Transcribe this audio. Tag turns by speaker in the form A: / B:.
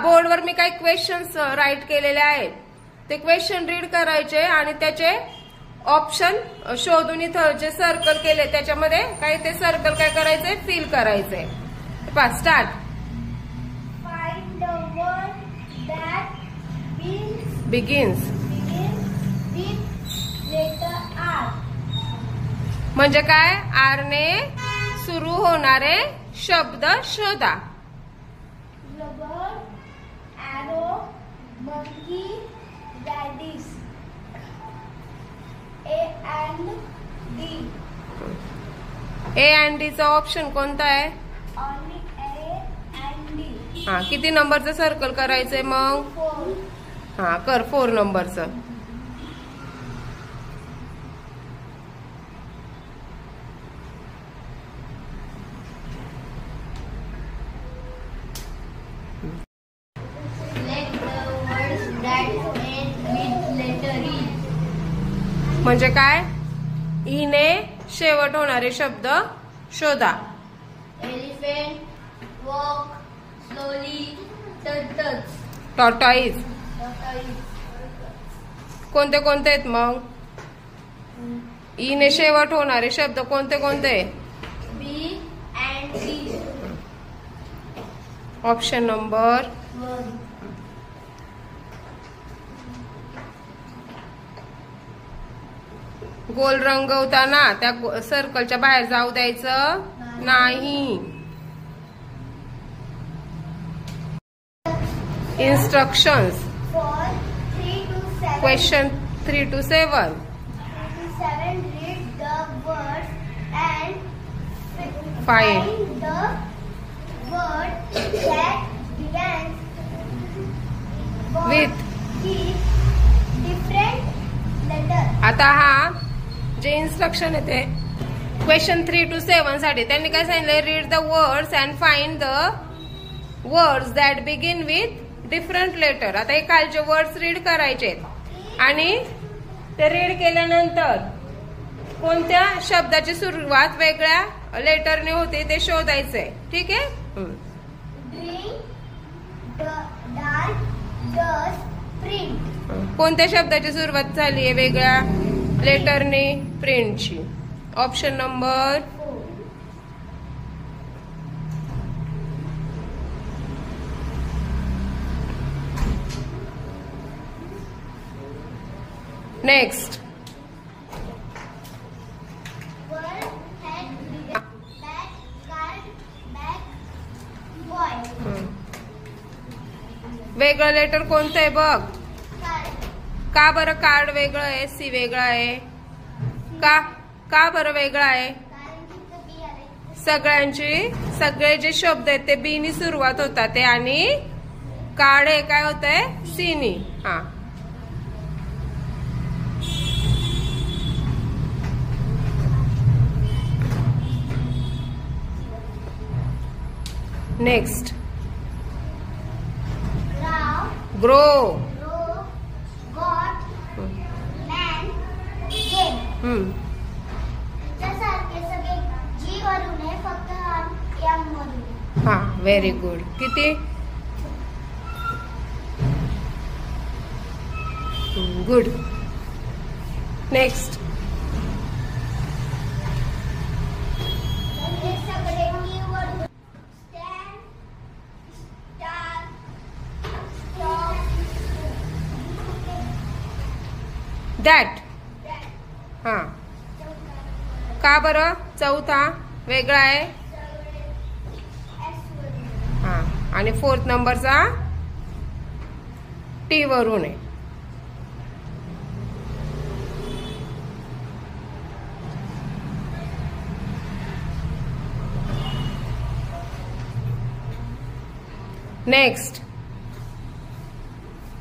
A: बोर्डवर मी काही questions right केलेले आहेत, ते क्वेश्चन रीड करायचे आणि त्याचे ऑप्शन शोधून इथं जे सर्कल केले त्याच्यामध्ये काही ते सर्कल काय करायचे, फिल करायचे. Start.
B: Find the word that
A: begins
B: with letter R.
A: म्हणजे काय, आर ने सुरू होणारे शब्द शोधा.
B: Rubber, arrow, monkey, radish. A and D.
A: A and D चा ऑप्शन कोणता आहे?
B: Only A and D.
A: हा, किती नंबरचं सर्कल करायचंय मग?
B: 4.
A: हा, कर 4 नंबरचं.
B: Select the words that end with letter E.
A: म्हणजे काय, ई ने शेवट होणारे शब्द शोधा.
B: Elephant, walk, slowly, turtles.
A: Tortoise. कोणते कोणते आहेत मग? ई ने शेवट होणारे शब्द कोणते कोणते?
B: B and D.
A: Option number
B: 1.
A: गोल रंगवताना त्या सर्कलच्या बाहेर जाऊ द्यायचं नाही. Instructions.
B: For 3 to 7.
A: Question 3 to 7.
B: 3 to 7. Read the words and
A: Find
B: the word that begins
A: with.
B: different letter.
A: आता हा जे इन्स्ट्रक्शन आहे ते क्वेश्चन 3 to 7 साठी त्यांनी काय सांगितलंय, read the words and find the words that begin with different letter. आता हे कालचे वर्ड्स रीड करायचे आणि ते रीड केल्यानंतर कोणत्या शब्दाची सुरुवात वेगळ्या लेटरने होते ते शोधायचंय. ठीक आहे.
B: Drink, dance, does, print.
A: कोणत्या शब्दाची सुरुवात झाली आहे वेगळ्या लेटरने? प्रिंटची. Option number
B: 4.
A: Next.
B: World, head, back, card, back, boy.
A: वेगळं लेटर कोणतं आहे बघ.
B: Card.
A: का बरं कार्ड वेगळं आहे, सी वेगळं आहे? का बरं वेगळं आहे?
B: कारण की इथं B आलंय.
A: सगळे जे शब्द आहेत ते बी नी सुरुवात होतात ते, आणि कार्ड हे काय होत आहे, सी नी. हा. Next. Grow.
B: Grow, got, man, game. त्यासारखे सगळे G वरून आहे, फक्त M वरून.
A: हा, व्हेरी गुड. किती? गुड. नेक्स्ट.
B: हे सगळे T वरून. Stand, star, stop,
A: that.
B: that.
A: हा. का बरं चौथा वेगळा आहे?
B: S वरून.
A: हा, आणि 4th नंबरचा टी वरून आहे. नेक्स्ट.